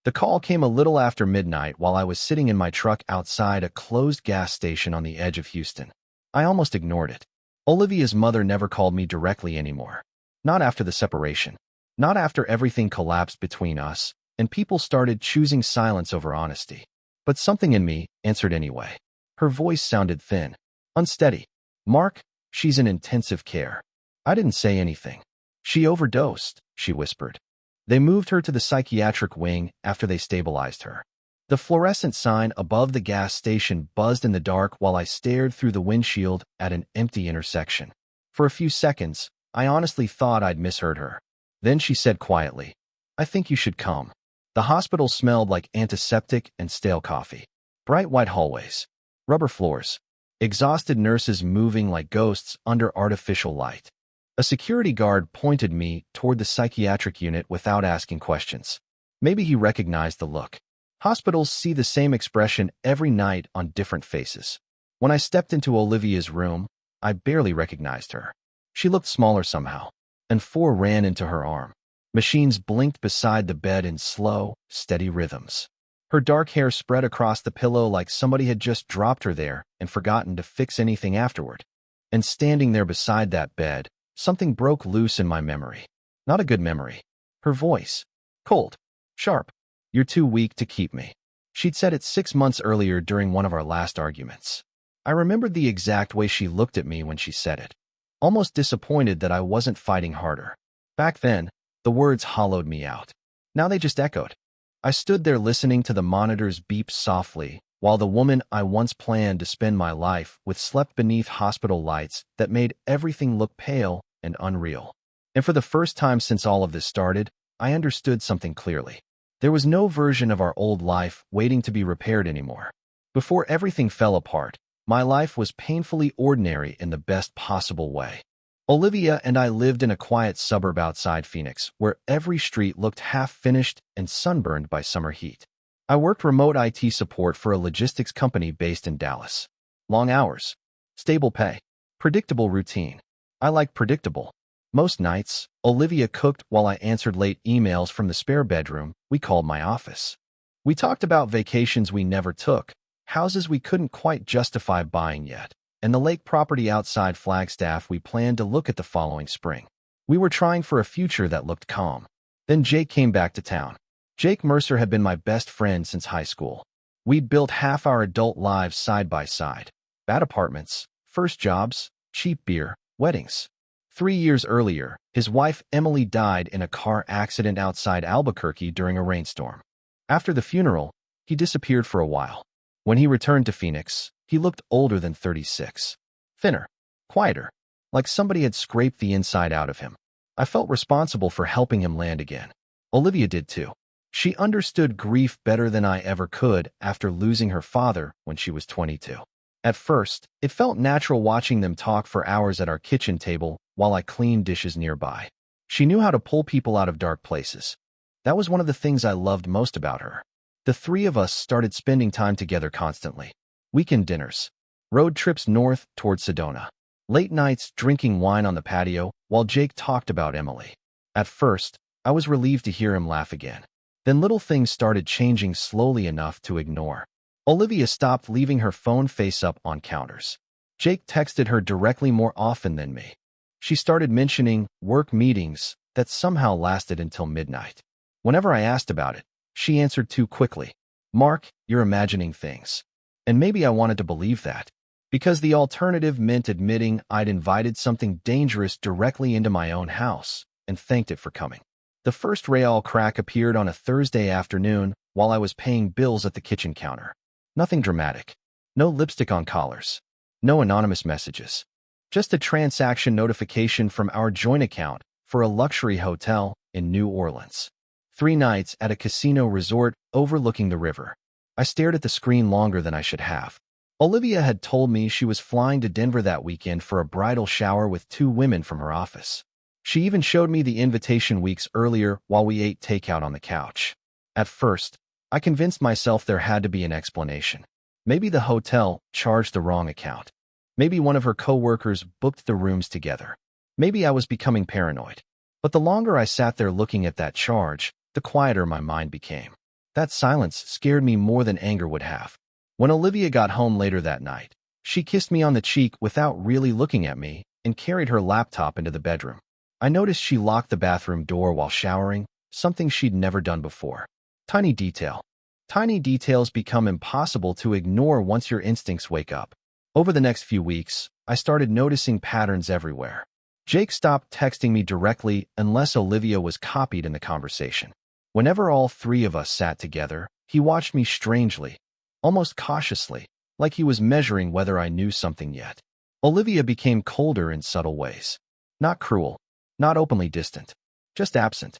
The call came a little after midnight while I was sitting in my truck outside a closed gas station on the edge of Houston. I almost ignored it. Olivia's mother never called me directly anymore. Not after the separation. Not after everything collapsed between us, and people started choosing silence over honesty. But something in me answered anyway. Her voice sounded thin, unsteady. "Mark, she's in intensive care." I didn't say anything. "She overdosed," she whispered. "They moved her to the psychiatric wing after they stabilized her." The fluorescent sign above the gas station buzzed in the dark while I stared through the windshield at an empty intersection. For a few seconds, I honestly thought I'd misheard her. Then she said quietly, "I think you should come." The hospital smelled like antiseptic and stale coffee. Bright white hallways. Rubber floors. Exhausted nurses moving like ghosts under artificial light. A security guard pointed me toward the psychiatric unit without asking questions. Maybe he recognized the look. Hospitals see the same expression every night on different faces. When I stepped into Olivia's room, I barely recognized her. She looked smaller somehow, and four ran into her arm. Machines blinked beside the bed in slow, steady rhythms. Her dark hair spread across the pillow like somebody had just dropped her there and forgotten to fix anything afterward. And standing there beside that bed, something broke loose in my memory. Not a good memory. Her voice. Cold. Sharp. "You're too weak to keep me." She'd said it 6 months earlier during one of our last arguments. I remembered the exact way she looked at me when she said it. Almost disappointed that I wasn't fighting harder. Back then, the words hollowed me out. Now they just echoed. I stood there listening to the monitors beep softly, while the woman I once planned to spend my life with slept beneath hospital lights that made everything look pale and unreal. And for the first time since all of this started, I understood something clearly. There was no version of our old life waiting to be repaired anymore. Before everything fell apart, my life was painfully ordinary in the best possible way. Olivia and I lived in a quiet suburb outside Phoenix, where every street looked half-finished and sunburned by summer heat. I worked remote IT support for a logistics company based in Dallas. Long hours, stable pay, predictable routine. I liked predictable. Most nights, Olivia cooked while I answered late emails from the spare bedroom we called my office. We talked about vacations we never took, houses we couldn't quite justify buying yet, and the lake property outside Flagstaff we planned to look at the following spring. We were trying for a future that looked calm. Then Jake came back to town. Jake Mercer had been my best friend since high school. We'd built half our adult lives side by side. Bad apartments, first jobs, cheap beer, weddings. 3 years earlier, his wife Emily died in a car accident outside Albuquerque during a rainstorm. After the funeral, he disappeared for a while. When he returned to Phoenix, he looked older than 36. Thinner, quieter, like somebody had scraped the inside out of him. I felt responsible for helping him land again. Olivia did too. She understood grief better than I ever could after losing her father when she was 22. At first, it felt natural watching them talk for hours at our kitchen table while I cleaned dishes nearby. She knew how to pull people out of dark places. That was one of the things I loved most about her. The three of us started spending time together constantly. Weekend dinners, road trips north toward Sedona, late nights drinking wine on the patio while Jake talked about Emily. At first, I was relieved to hear him laugh again. Then little things started changing slowly enough to ignore. Olivia stopped leaving her phone face up on counters. Jake texted her directly more often than me. She started mentioning work meetings that somehow lasted until midnight. Whenever I asked about it, she answered too quickly. "Mark, you're imagining things." And maybe I wanted to believe that, because the alternative meant admitting I'd invited something dangerous directly into my own house, and thanked it for coming. The first Real crack appeared on a Thursday afternoon while I was paying bills at the kitchen counter. Nothing dramatic. No lipstick on collars. No anonymous messages. Just a transaction notification from our joint account for a luxury hotel in New Orleans. 3 nights at a casino resort overlooking the river. I stared at the screen longer than I should have. Olivia had told me she was flying to Denver that weekend for a bridal shower with 2 women from her office. She even showed me the invitation weeks earlier while we ate takeout on the couch. At first, I convinced myself there had to be an explanation. Maybe the hotel charged the wrong account. Maybe one of her coworkers booked the rooms together. Maybe I was becoming paranoid. But the longer I sat there looking at that charge, the quieter my mind became. That silence scared me more than anger would have. When Olivia got home later that night, she kissed me on the cheek without really looking at me and carried her laptop into the bedroom. I noticed she locked the bathroom door while showering, something she'd never done before. Tiny detail. Tiny details become impossible to ignore once your instincts wake up. Over the next few weeks, I started noticing patterns everywhere. Jake stopped texting me directly unless Olivia was copied in the conversation. Whenever all three of us sat together, he watched me strangely, almost cautiously, like he was measuring whether I knew something yet. Olivia became colder in subtle ways. Not cruel, not openly distant, just absent.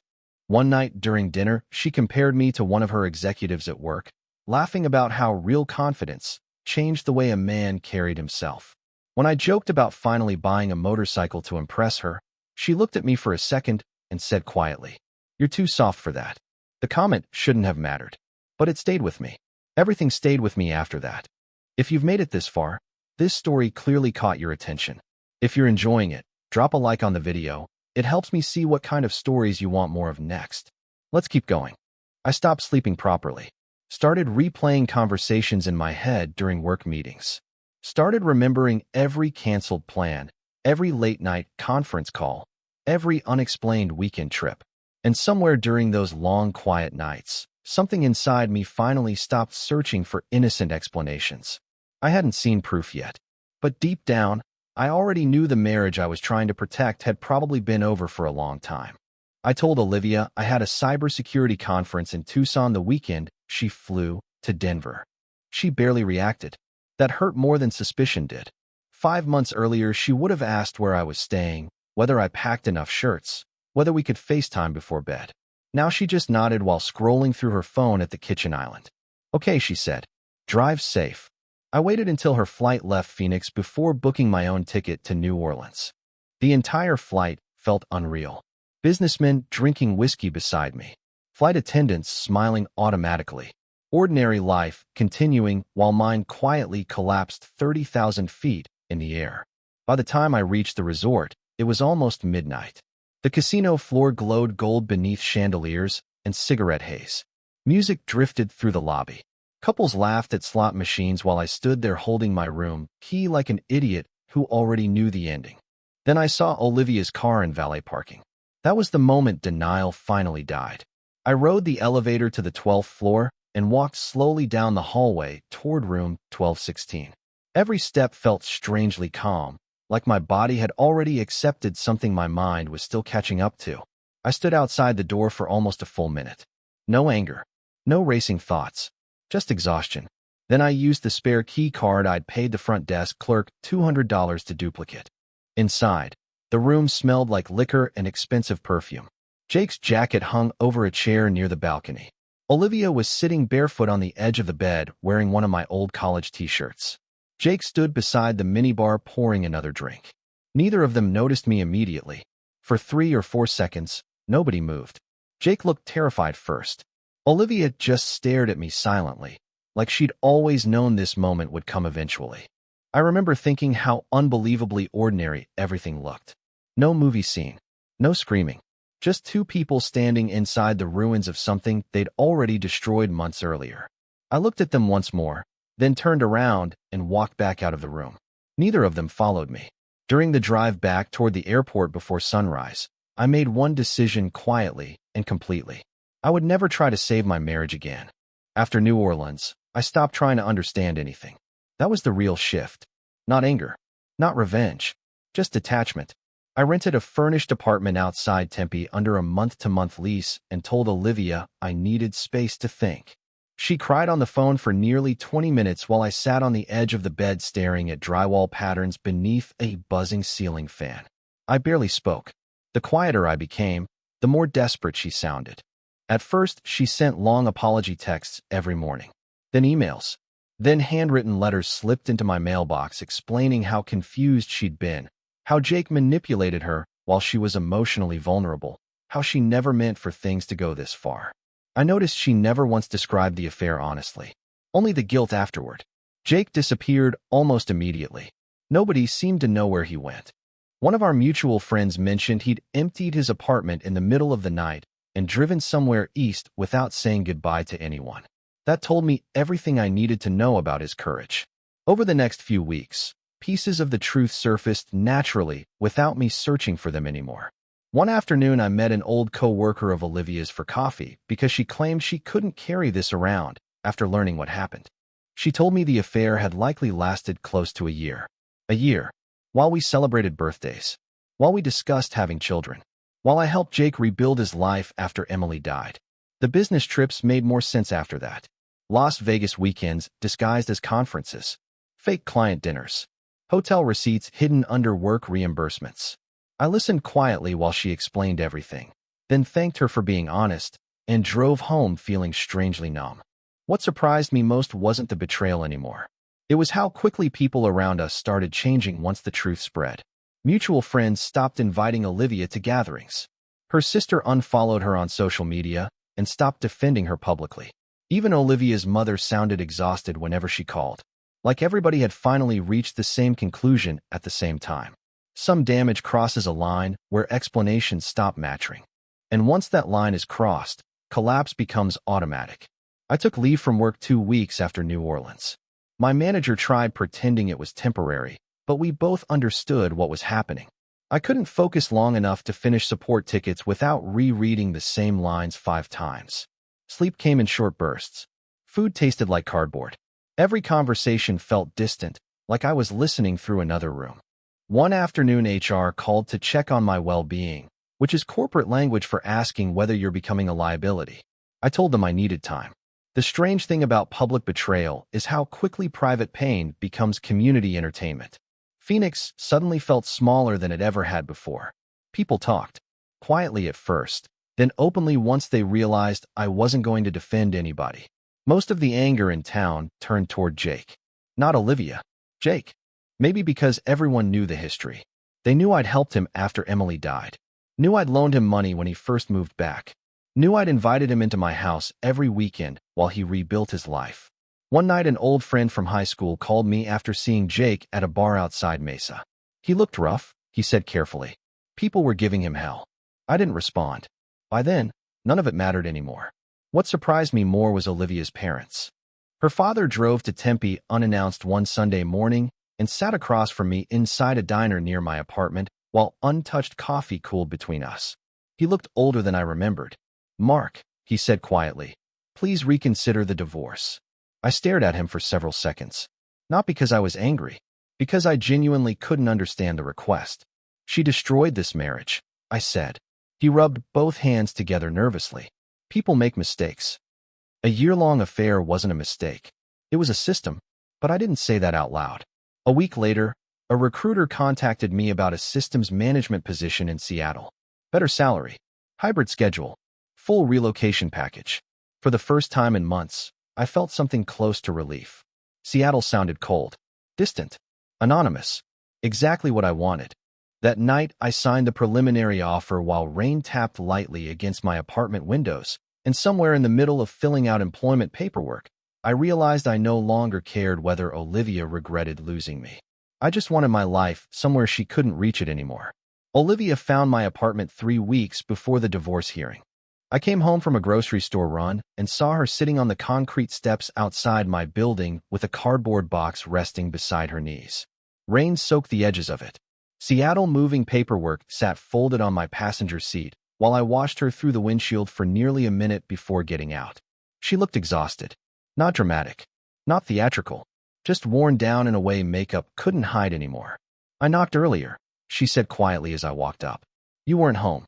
One night during dinner, she compared me to one of her executives at work, laughing about how real confidence changed the way a man carried himself. When I joked about finally buying a motorcycle to impress her, she looked at me for a second and said quietly, "You're too soft for that." The comment shouldn't have mattered, but it stayed with me. Everything stayed with me after that. If you've made it this far, this story clearly caught your attention. If you're enjoying it, drop a like on the video. It helps me see what kind of stories you want more of next. Let's keep going. I stopped sleeping properly. Started replaying conversations in my head during work meetings. Started remembering every canceled plan, every late-night conference call, every unexplained weekend trip. And somewhere during those long, quiet nights, something inside me finally stopped searching for innocent explanations. I hadn't seen proof yet, but deep down, I already knew the marriage I was trying to protect had probably been over for a long time. I told Olivia I had a cybersecurity conference in Tucson the weekend she flew to Denver. She barely reacted. That hurt more than suspicion did. 5 months earlier, she would have asked where I was staying, whether I packed enough shirts, whether we could FaceTime before bed. Now she just nodded while scrolling through her phone at the kitchen island. "Okay," she said. "Drive safe." I waited until her flight left Phoenix before booking my own ticket to New Orleans. The entire flight felt unreal. Businessmen drinking whiskey beside me. Flight attendants smiling automatically. Ordinary life continuing while mine quietly collapsed 30,000 feet in the air. By the time I reached the resort, it was almost midnight. The casino floor glowed gold beneath chandeliers and cigarette haze. Music drifted through the lobby. Couples laughed at slot machines while I stood there holding my room key like an idiot who already knew the ending. Then I saw Olivia's car in valet parking. That was the moment denial finally died. I rode the elevator to the 12th floor and walked slowly down the hallway toward room 1216. Every step felt strangely calm, like my body had already accepted something my mind was still catching up to. I stood outside the door for almost a full minute. No anger, no racing thoughts. Just exhaustion. Then I used the spare key card I'd paid the front desk clerk $200 to duplicate. Inside, the room smelled like liquor and expensive perfume. Jake's jacket hung over a chair near the balcony. Olivia was sitting barefoot on the edge of the bed wearing one of my old college t-shirts. Jake stood beside the minibar pouring another drink. Neither of them noticed me immediately. For 3 or 4 seconds, nobody moved. Jake looked terrified first. Olivia just stared at me silently, like she'd always known this moment would come eventually. I remember thinking how unbelievably ordinary everything looked. No movie scene, no screaming, just 2 people standing inside the ruins of something they'd already destroyed months earlier. I looked at them once more, then turned around and walked back out of the room. Neither of them followed me. During the drive back toward the airport before sunrise, I made one decision quietly and completely. I would never try to save my marriage again. After New Orleans, I stopped trying to understand anything. That was the real shift. Not anger, not revenge, just detachment. I rented a furnished apartment outside Tempe under a month-to-month lease and told Olivia I needed space to think. She cried on the phone for nearly 20 minutes while I sat on the edge of the bed staring at drywall patterns beneath a buzzing ceiling fan. I barely spoke. The quieter I became, the more desperate she sounded. At first, she sent long apology texts every morning, then emails. Then handwritten letters slipped into my mailbox explaining how confused she'd been, how Jake manipulated her while she was emotionally vulnerable, how she never meant for things to go this far. I noticed she never once described the affair honestly, only the guilt afterward. Jake disappeared almost immediately. Nobody seemed to know where he went. One of our mutual friends mentioned he'd emptied his apartment in the middle of the night and driven somewhere east without saying goodbye to anyone. That told me everything I needed to know about his courage. Over the next few weeks, pieces of the truth surfaced naturally without me searching for them anymore. One afternoon, I met an old co-worker of Olivia's for coffee because she claimed she couldn't carry this around after learning what happened. She told me the affair had likely lasted close to a year. A year. While we celebrated birthdays. While we discussed having children. While I helped Jake rebuild his life after Emily died. The business trips made more sense after that. Las Vegas weekends disguised as conferences. Fake client dinners. Hotel receipts hidden under work reimbursements. I listened quietly while she explained everything, then thanked her for being honest, and drove home feeling strangely numb. What surprised me most wasn't the betrayal anymore. It was how quickly people around us started changing once the truth spread. Mutual friends stopped inviting Olivia to gatherings. Her sister unfollowed her on social media and stopped defending her publicly. Even Olivia's mother sounded exhausted whenever she called. Like everybody had finally reached the same conclusion at the same time. Some damage crosses a line where explanations stop matching. And once that line is crossed, collapse becomes automatic. I took leave from work 2 weeks after New Orleans. My manager tried pretending it was temporary, but we both understood what was happening. I couldn't focus long enough to finish support tickets without rereading the same lines 5 times. Sleep came in short bursts. Food tasted like cardboard. Every conversation felt distant, like I was listening through another room. One afternoon, HR called to check on my well-being, which is corporate language for asking whether you're becoming a liability. I told them I needed time. The strange thing about public betrayal is how quickly private pain becomes community entertainment. Phoenix suddenly felt smaller than it ever had before. People talked, quietly at first, then openly once they realized I wasn't going to defend anybody. Most of the anger in town turned toward Jake. Not Olivia. Jake. Maybe because everyone knew the history. They knew I'd helped him after Emily died. Knew I'd loaned him money when he first moved back. Knew I'd invited him into my house every weekend while he rebuilt his life. One night, an old friend from high school called me after seeing Jake at a bar outside Mesa. He looked rough, he said carefully. People were giving him hell. I didn't respond. By then, none of it mattered anymore. What surprised me more was Olivia's parents. Her father drove to Tempe unannounced one Sunday morning and sat across from me inside a diner near my apartment while untouched coffee cooled between us. He looked older than I remembered. "Mark," he said quietly, "please reconsider the divorce." I stared at him for several seconds. Not because I was angry, because I genuinely couldn't understand the request. "She destroyed this marriage," I said. He rubbed both hands together nervously. "People make mistakes." A year-long affair wasn't a mistake. It was a system, but I didn't say that out loud. A week later, a recruiter contacted me about a systems management position in Seattle. Better salary, hybrid schedule, full relocation package. For the first time in months, I felt something close to relief. Seattle sounded cold, distant, anonymous. Exactly what I wanted. That night, I signed the preliminary offer while rain tapped lightly against my apartment windows, and somewhere in the middle of filling out employment paperwork, I realized I no longer cared whether Olivia regretted losing me. I just wanted my life somewhere she couldn't reach it anymore. Olivia found my apartment 3 weeks before the divorce hearing. I came home from a grocery store run and saw her sitting on the concrete steps outside my building with a cardboard box resting beside her knees. Rain soaked the edges of it. Seattle moving paperwork sat folded on my passenger seat while I watched her through the windshield for nearly a minute before getting out. She looked exhausted. Not dramatic. Not theatrical. Just worn down in a way makeup couldn't hide anymore. "I knocked earlier," she said quietly as I walked up. "You weren't home."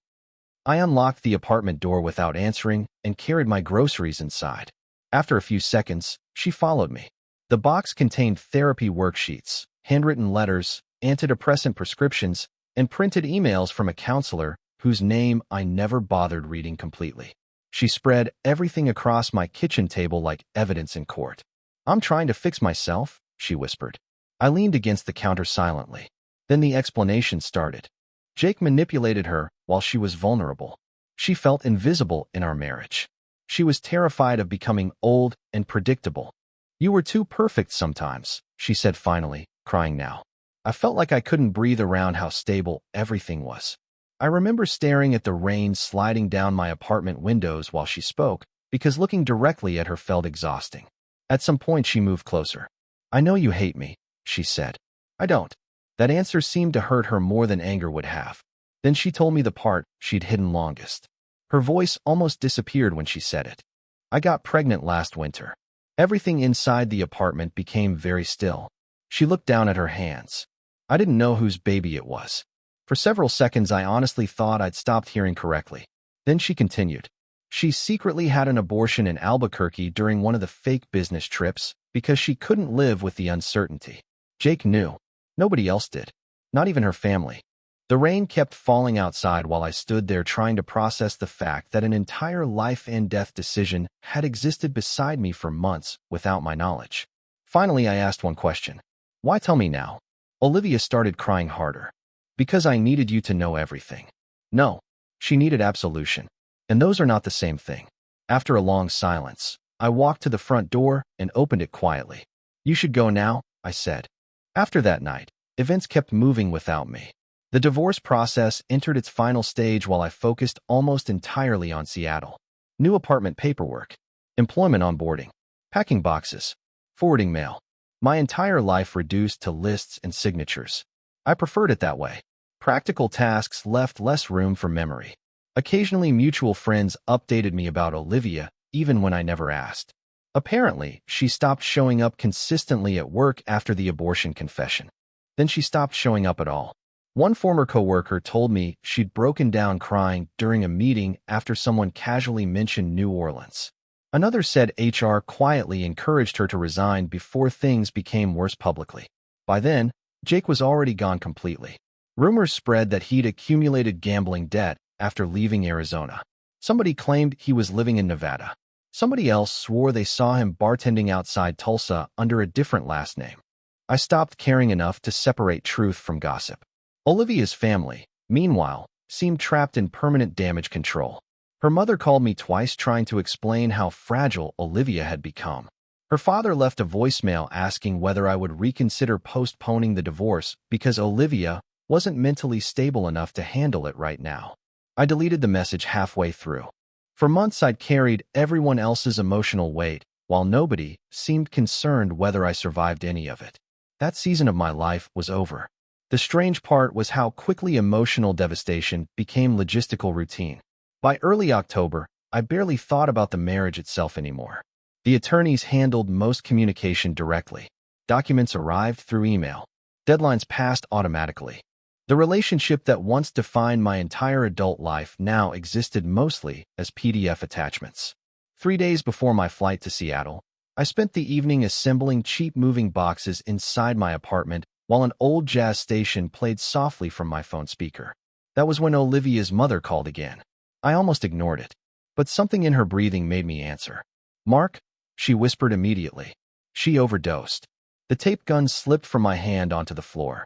I unlocked the apartment door without answering and carried my groceries inside. After a few seconds, she followed me. The box contained therapy worksheets, handwritten letters, antidepressant prescriptions, and printed emails from a counselor whose name I never bothered reading completely. She spread everything across my kitchen table like evidence in court. "I'm trying to fix myself," she whispered. I leaned against the counter silently. Then the explanation started. Jake manipulated her while she was vulnerable. She felt invisible in our marriage. She was terrified of becoming old and predictable. "You were too perfect sometimes," she said finally, crying now. I felt like I couldn't breathe around how stable everything was. I remember staring at the rain sliding down my apartment windows while she spoke, because looking directly at her felt exhausting. At some point, she moved closer. "I know you hate me," she said. "I don't." That answer seemed to hurt her more than anger would have. Then she told me the part she'd hidden longest. Her voice almost disappeared when she said it. "I got pregnant last winter." Everything inside the apartment became very still. She looked down at her hands. I didn't know whose baby it was. For several seconds, I honestly thought I'd stopped hearing correctly. Then she continued. She secretly had an abortion in Albuquerque during one of the fake business trips because she couldn't live with the uncertainty. Jake knew. Nobody else did. Not even her family. The rain kept falling outside while I stood there trying to process the fact that an entire life and death decision had existed beside me for months without my knowledge. Finally, I asked one question. "Why tell me now?" Olivia started crying harder. "Because I needed you to know everything." No, she needed absolution. And those are not the same thing. After a long silence, I walked to the front door and opened it quietly. "You should go now," I said. After that night, events kept moving without me. The divorce process entered its final stage while I focused almost entirely on Seattle. New apartment paperwork, employment onboarding, packing boxes, forwarding mail. My entire life reduced to lists and signatures. I preferred it that way. Practical tasks left less room for memory. Occasionally, mutual friends updated me about Olivia, even when I never asked. Apparently, she stopped showing up consistently at work after the abortion confession. Then she stopped showing up at all. One former coworker told me she'd broken down crying during a meeting after someone casually mentioned New Orleans. Another said HR quietly encouraged her to resign before things became worse publicly. By then, Jake was already gone completely. Rumors spread that he'd accumulated gambling debt after leaving Arizona. Somebody claimed he was living in Nevada. Somebody else swore they saw him bartending outside Tulsa under a different last name. I stopped caring enough to separate truth from gossip. Olivia's family, meanwhile, seemed trapped in permanent damage control. Her mother called me twice trying to explain how fragile Olivia had become. Her father left a voicemail asking whether I would reconsider postponing the divorce because Olivia wasn't mentally stable enough to handle it right now. I deleted the message halfway through. For months, I'd carried everyone else's emotional weight, while nobody seemed concerned whether I survived any of it. That season of my life was over. The strange part was how quickly emotional devastation became logistical routine. By early October, I barely thought about the marriage itself anymore. The attorneys handled most communication directly. Documents arrived through email. Deadlines passed automatically. The relationship that once defined my entire adult life now existed mostly as PDF attachments. 3 days before my flight to Seattle, I spent the evening assembling cheap moving boxes inside my apartment while an old jazz station played softly from my phone speaker. That was when Olivia's mother called again. I almost ignored it, but something in her breathing made me answer. "Mark," she whispered immediately. She overdosed. The tape gun slipped from my hand onto the floor.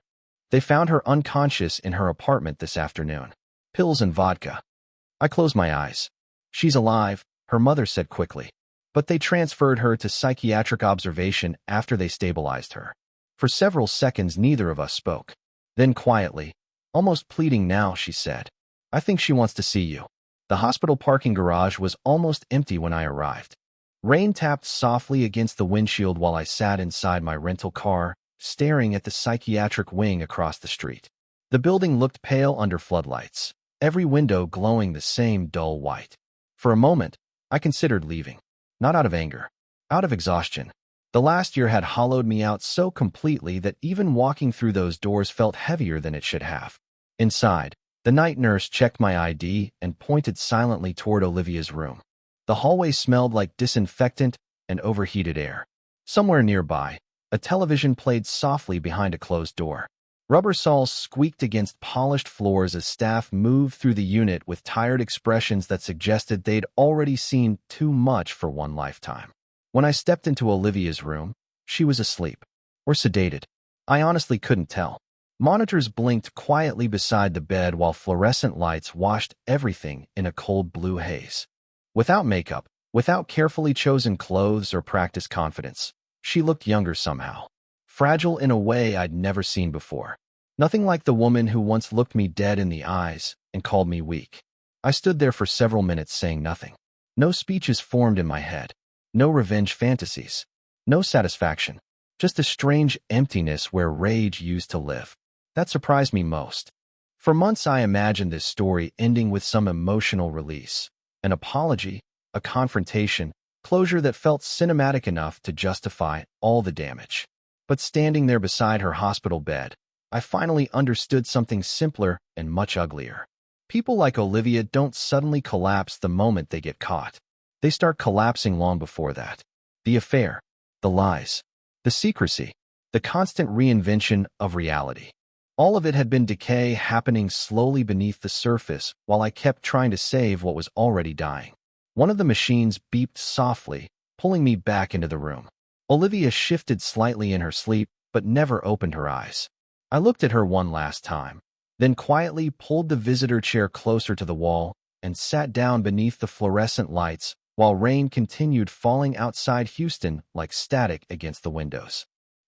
"They found her unconscious in her apartment this afternoon. Pills and vodka." I closed my eyes. "She's alive," her mother said quickly. "But they transferred her to psychiatric observation after they stabilized her." For several seconds, neither of us spoke. Then quietly, almost pleading now, she said, "I think she wants to see you." The hospital parking garage was almost empty when I arrived. Rain tapped softly against the windshield while I sat inside my rental car, staring at the psychiatric wing across the street. The building looked pale under floodlights, every window glowing the same dull white. For a moment, I considered leaving. Not out of anger, out of exhaustion. The last year had hollowed me out so completely that even walking through those doors felt heavier than it should have. Inside, the night nurse checked my ID and pointed silently toward Olivia's room. The hallway smelled like disinfectant and overheated air. Somewhere nearby, a television played softly behind a closed door. Rubber saws squeaked against polished floors as staff moved through the unit with tired expressions that suggested they'd already seen too much for one lifetime. When I stepped into Olivia's room, she was asleep. Or sedated. I honestly couldn't tell. Monitors blinked quietly beside the bed while fluorescent lights washed everything in a cold blue haze. Without makeup, without carefully chosen clothes or practiced confidence, she looked younger somehow. Fragile in a way I'd never seen before. Nothing like the woman who once looked me dead in the eyes and called me weak. I stood there for several minutes saying nothing. No speeches formed in my head. No revenge fantasies. No satisfaction. Just a strange emptiness where rage used to live. That surprised me most. For months I imagined this story ending with some emotional release. An apology, a confrontation, closure that felt cinematic enough to justify all the damage. But standing there beside her hospital bed, I finally understood something simpler and much uglier. People like Olivia don't suddenly collapse the moment they get caught. They start collapsing long before that. The affair, the lies, the secrecy, the constant reinvention of reality. All of it had been decay happening slowly beneath the surface while I kept trying to save what was already dying. One of the machines beeped softly, pulling me back into the room. Olivia shifted slightly in her sleep, but never opened her eyes. I looked at her one last time, then quietly pulled the visitor chair closer to the wall and sat down beneath the fluorescent lights while rain continued falling outside Houston like static against the windows.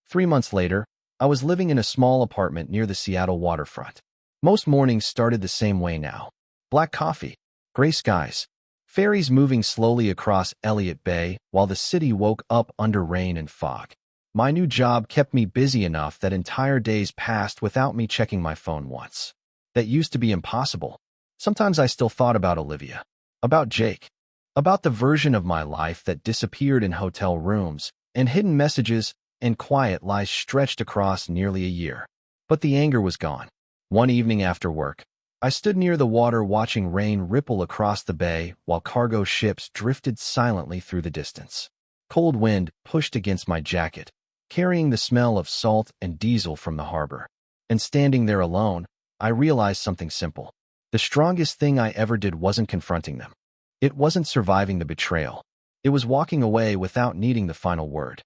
3 months later, I was living in a small apartment near the Seattle waterfront. Most mornings started the same way now. Black coffee, gray skies, ferries moving slowly across Elliott Bay while the city woke up under rain and fog. My new job kept me busy enough that entire days passed without me checking my phone once. That used to be impossible. Sometimes I still thought about Olivia, about Jake, about the version of my life that disappeared in hotel rooms, and hidden messages and quiet lies stretched across nearly a year. But the anger was gone. One evening after work, I stood near the water watching rain ripple across the bay while cargo ships drifted silently through the distance. Cold wind pushed against my jacket, carrying the smell of salt and diesel from the harbor. And standing there alone, I realized something simple. The strongest thing I ever did wasn't confronting them. It wasn't surviving the betrayal. It was walking away without needing the final word.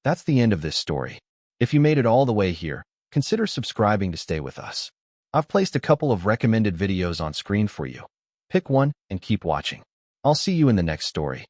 That's the end of this story. If you made it all the way here, consider subscribing to stay with us. I've placed a couple of recommended videos on screen for you. Pick one and keep watching. I'll see you in the next story.